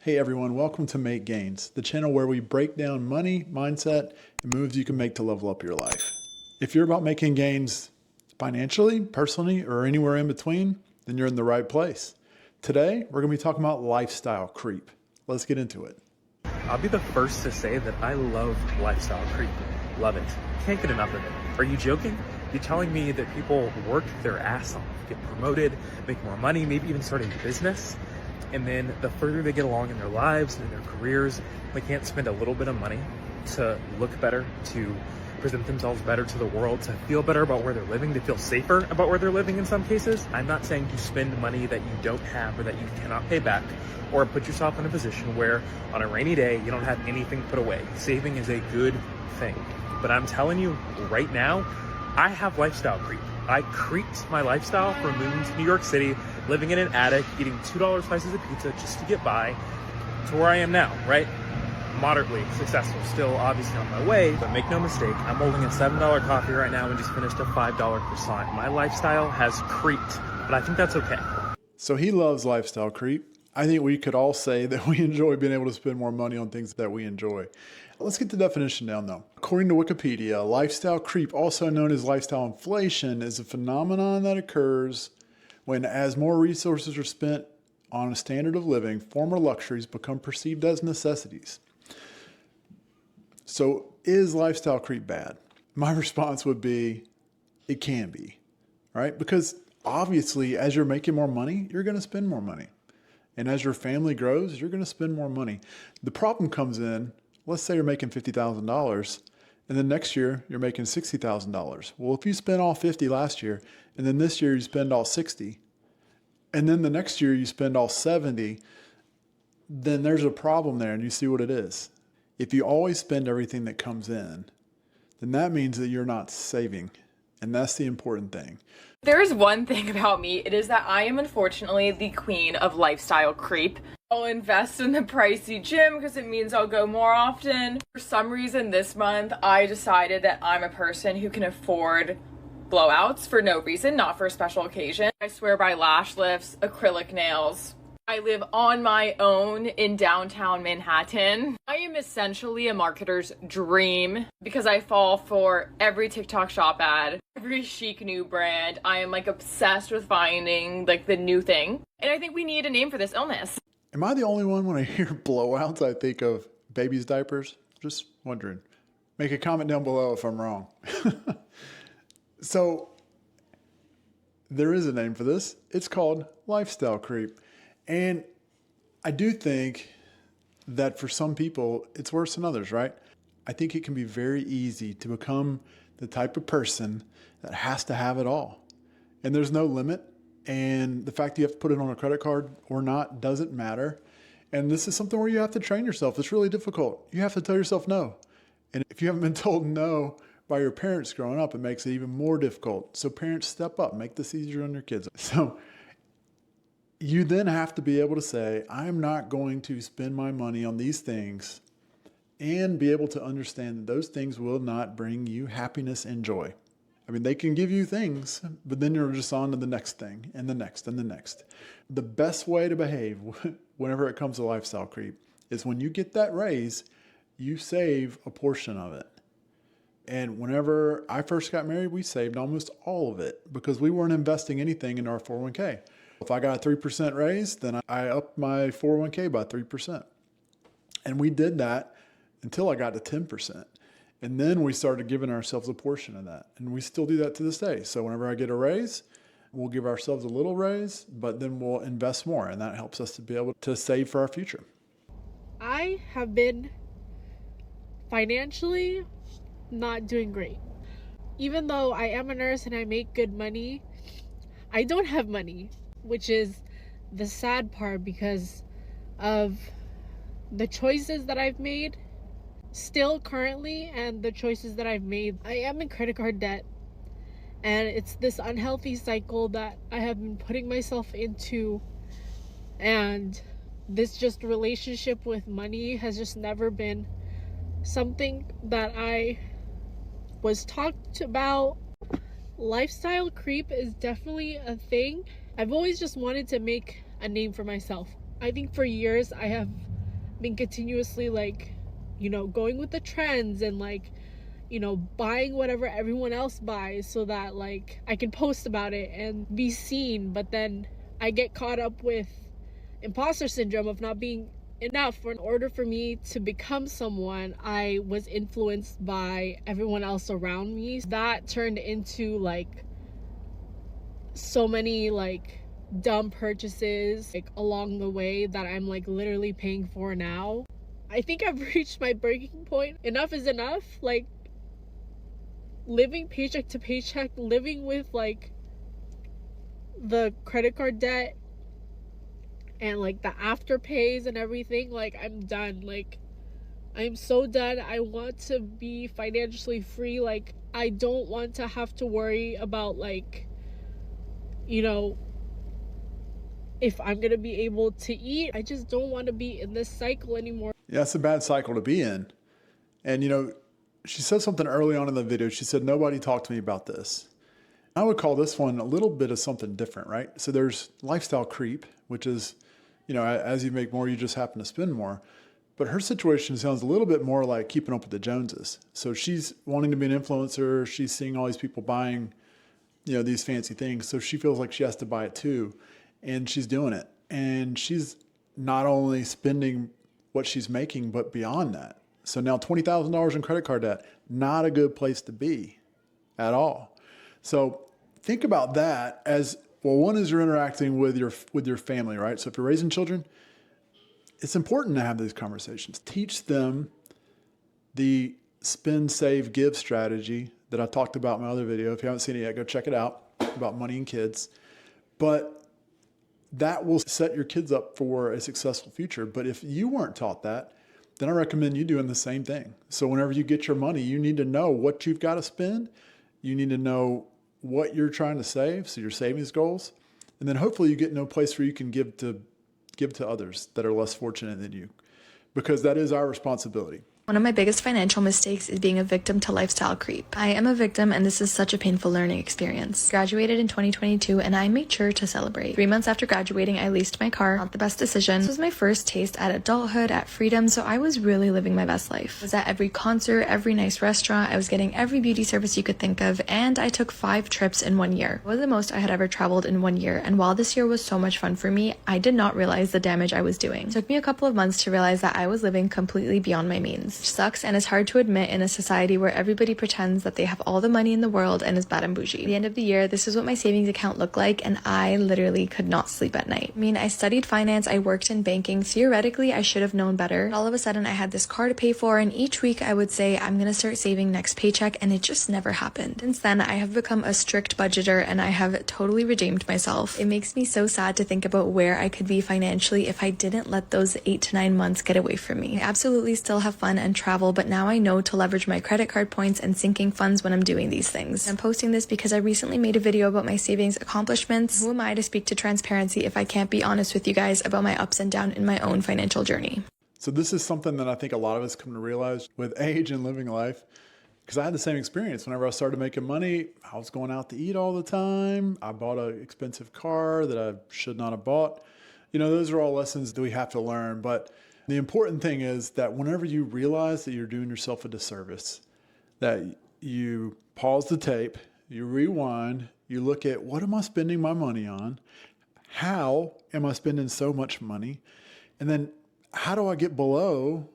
Hey everyone, welcome to Make Gains, the channel where we break down money, mindset, and moves you can make to level up your life. If you're about making gains financially, personally, or anywhere in between, then you're in the right place. Today, we're going to be talking about lifestyle creep. Let's get into it. I'll be the first to say that I love lifestyle creep. Love it. Can't get enough of it. Are you joking? You're telling me that people work their ass off, get promoted, make more money, maybe even start a business, and then the further they get along in their lives and in their careers, they can't spend a little bit of money to look better, to present themselves better to the world, to feel better about where they're living, to feel safer about where they're living in some cases. I'm not saying you spend money that you don't have or that you cannot pay back, or put yourself in a position where on a rainy day, you don't have anything put away. Saving is a good thing. But I'm telling you right now, I have lifestyle creep. I creeped my lifestyle from moving to New York City, living in an attic, eating $2 slices of pizza just to get by, to where I am now, right? Moderately successful, still obviously on my way, but make no mistake, I'm holding a $7 coffee right now and just finished a $5 croissant. My lifestyle has creeped, but I think that's okay. So he loves lifestyle creep. I think we could all say that we enjoy being able to spend more money on things that we enjoy. Let's get the definition down though. According to Wikipedia, lifestyle creep, also known as lifestyle inflation, is a phenomenon that occurs when, as more resources are spent on a standard of living, former luxuries become perceived as necessities. So is lifestyle creep bad? My response would be, it can be, right? Because obviously, as you're making more money, you're going to spend more money. And as your family grows, you're going to spend more money. The problem comes in, let's say you're making $50,000 and then next year you're making $60,000. Well, if you spent all 50 last year and then this year you spend all 60 and then the next year you spend all 70, then there's a problem there and you see what it is. If you always spend everything that comes in, then that means that you're not saving. And that's the important thing. There's one thing about me, it is that I am unfortunately the queen of lifestyle creep. I'll invest in the pricey gym because it means I'll go more often. For some reason this month, I decided that I'm a person who can afford blowouts for no reason, not for a special occasion. I swear by lash lifts, acrylic nails. I live on my own in downtown Manhattan. I am essentially a marketer's dream because I fall for every TikTok shop ad, every chic new brand. I am like obsessed with finding like the new thing. And I think we need a name for this illness. Am I the only one when I hear blowouts, I think of babies' diapers? Just wondering. Make a comment down below if I'm wrong. So there is a name for this. It's called lifestyle creep. And I do think that for some people, it's worse than others, right? I think it can be very easy to become the type of person that has to have it all. And there's no limit. And the fact that you have to put it on a credit card or not doesn't matter. And this is something where you have to train yourself. It's really difficult. You have to tell yourself no. And if you haven't been told no by your parents growing up, it makes it even more difficult. So parents, step up, make this easier on your kids. So you then have to be able to say, I'm not going to spend my money on these things, and be able to understand that those things will not bring you happiness and joy. I mean, they can give you things, but then you're just on to the next thing and the next and the next. The best way to behave whenever it comes to lifestyle creep is when you get that raise, you save a portion of it. And whenever I first got married, we saved almost all of it because we weren't investing anything in our 401k. If I got a 3% raise, then I upped my 401k by 3%. And we did that until I got to 10%. And then we started giving ourselves a portion of that. And we still do that to this day. So whenever I get a raise, we'll give ourselves a little raise, but then we'll invest more. And that helps us to be able to save for our future. I have been financially not doing great. Even though I am a nurse and I make good money, I don't have money, which is the sad part because of the choices that I've made still currently and the choices that I've made. I am in credit card debt, and it's this unhealthy cycle that I have been putting myself into, and this just relationship with money has just never been something that I was talked about. Lifestyle creep is definitely a thing. I've always just wanted to make a name for myself. I think for years I have been continuously like, you know, going with the trends and like, you know, buying whatever everyone else buys so that like I can post about it and be seen. But then I get caught up with imposter syndrome of not being enough. For in order for me to become someone, I was influenced by everyone else around me. That turned into like so many like dumb purchases like along the way that I'm like literally paying for now. I think I've reached my breaking point. Enough is enough. Like living paycheck to paycheck, living with like the credit card debt and like the afterpays and everything, like I'm done. Like I'm so done. I want to be financially free. Like I don't want to have to worry about like, you know, if I'm gonna be able to eat. I just don't want to be in this cycle anymore. Yeah, it's a bad cycle to be in. And, you know, she said something early on in the video. She said, nobody talked to me about this. I would call this one a little bit of something different, right? So there's lifestyle creep, which is, you know, as you make more, you just happen to spend more. But her situation sounds a little bit more like keeping up with the Joneses. So she's wanting to be an influencer. She's seeing all these people buying, you know, these fancy things. So she feels like she has to buy it too. And she's doing it. And she's not only spending what she's making, but beyond that. So now $20,000 in credit card debt, not a good place to be at all. So think about that as, well, one is you're interacting with your family, right? So if you're raising children, it's important to have these conversations. Teach them the spend, save, give strategy that I talked about in my other video. If you haven't seen it yet, go check it out, about money and kids. But that will set your kids up for a successful future. But if you weren't taught that, then I recommend you doing the same thing. So whenever you get your money, you need to know what you've got to spend. You need to know what you're trying to save, so your savings goals. And then hopefully you get in a place where you can give to others that are less fortunate than you, because that is our responsibility. One of my biggest financial mistakes is being a victim to lifestyle creep. I am a victim, and this is such a painful learning experience. Graduated in 2022, and I made sure to celebrate. 3 months after graduating, I leased my car. Not the best decision. This was my first taste at adulthood, at freedom, so I was really living my best life. I was at every concert, every nice restaurant, I was getting every beauty service you could think of, and I took 5 trips in 1 year. It was the most I had ever traveled in 1 year, and while this year was so much fun for me, I did not realize the damage I was doing. It took me a couple of months to realize that I was living completely beyond my means. Which sucks and is hard to admit in a society where everybody pretends that they have all the money in the world and is bad and bougie. At the end of the year, this is what my savings account looked like, and I literally could not sleep at night. I mean, I studied finance, I worked in banking. Theoretically, I should have known better. But all of a sudden, I had this car to pay for, and each week I would say, I'm gonna start saving next paycheck, and it just never happened. Since then, I have become a strict budgeter, and I have totally redeemed myself. It makes me so sad to think about where I could be financially if I didn't let those 8 to 9 months get away from me. I absolutely still have fun and travel, but now I know to leverage my credit card points and sinking funds when I'm doing these things. I'm posting this because I recently made a video about my savings accomplishments. Who am I to speak to transparency if I can't be honest with you guys about my ups and downs in my own financial journey? So this is something that I think a lot of us come to realize with age and living life, because I had the same experience. Whenever I started making money, I was going out to eat all the time. I bought an expensive car that I should not have bought. You know, those are all lessons that we have to learn. But the important thing is that whenever you realize that you're doing yourself a disservice, that you pause the tape, you rewind, you look at, what am I spending my money on? How am I spending so much money? And then how do I get below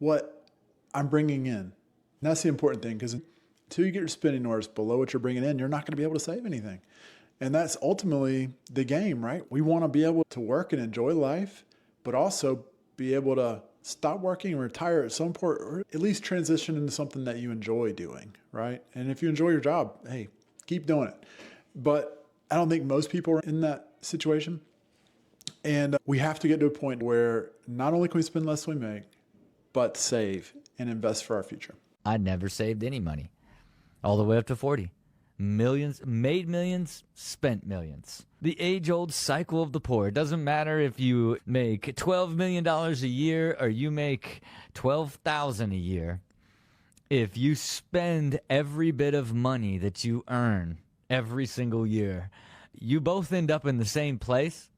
what I'm bringing in? And that's the important thing, because until you get your spending orders below what you're bringing in, you're not going to be able to save anything. And that's ultimately the game, right? We want to be able to work and enjoy life, but also be able to stop working and retire at some point, or at least transition into something that you enjoy doing, right? And if you enjoy your job, hey, keep doing it. But I don't think most people are in that situation. And we have to get to a point where not only can we spend less than we make, but save and invest for our future. I never saved any money, all the way up to 40. Millions, made millions, spent millions. The age-old cycle of the poor. It doesn't matter if you make $12 million a year or you make $12,000 a year. If you spend every bit of money that you earn every single year, you both end up in the same place,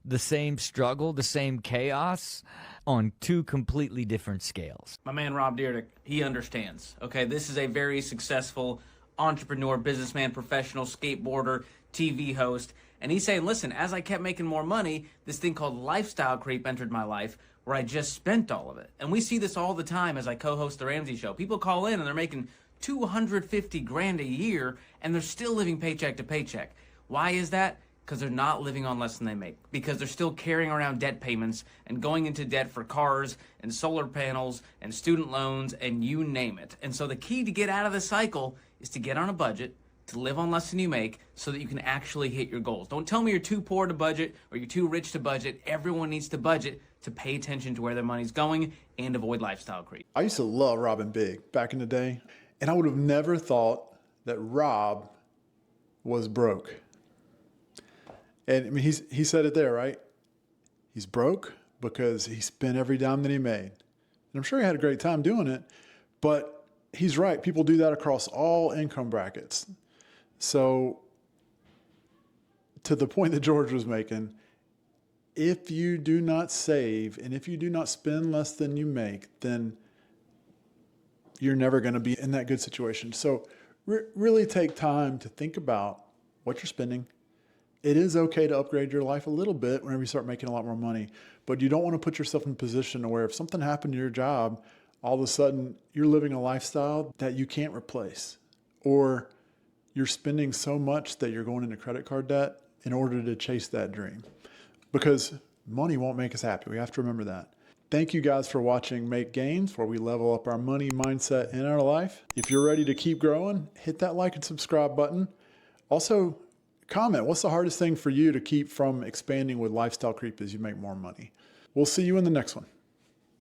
the same struggle, the same chaos. on two completely different scales. My man Rob Dyrdek, he understands. Okay, this is a very successful entrepreneur, businessman, professional, skateboarder, TV host. And he's saying, listen, as I kept making more money, this thing called lifestyle creep entered my life where I just spent all of it. And we see this all the time as I co-host the Ramsey Show. People call in and they're making $250,000 a year and they're still living paycheck to paycheck. Why is that? Because they're not living on less than they make. Because they're still carrying around debt payments and going into debt for cars and solar panels and student loans and you name it. And so the key to get out of this cycle is to get on a budget, to live on less than you make so that you can actually hit your goals. Don't tell me you're too poor to budget or you're too rich to budget. Everyone needs to budget to pay attention to where their money's going and avoid lifestyle creep. I used to love robbing big back in the day, and I would have never thought that Rob was broke. And I mean, he said it there, right? He's broke because he spent every dime that he made. And I'm sure he had a great time doing it, but he's right. People do that across all income brackets. So to the point that George was making, if you do not save and if you do not spend less than you make, then you're never going to be in that good situation. So really take time to think about what you're spending. It is okay to upgrade your life a little bit whenever you start making a lot more money, but you don't want to put yourself in a position where if something happened to your job, all of a sudden you're living a lifestyle that you can't replace, or you're spending so much that you're going into credit card debt in order to chase that dream. Because money won't make us happy. We have to remember that. Thank you guys for watching Make Gains, where we level up our money mindset in our life. If you're ready to keep growing, hit that like and subscribe button. Also, comment, what's the hardest thing for you to keep from expanding with lifestyle creep as you make more money? We'll see you in the next one.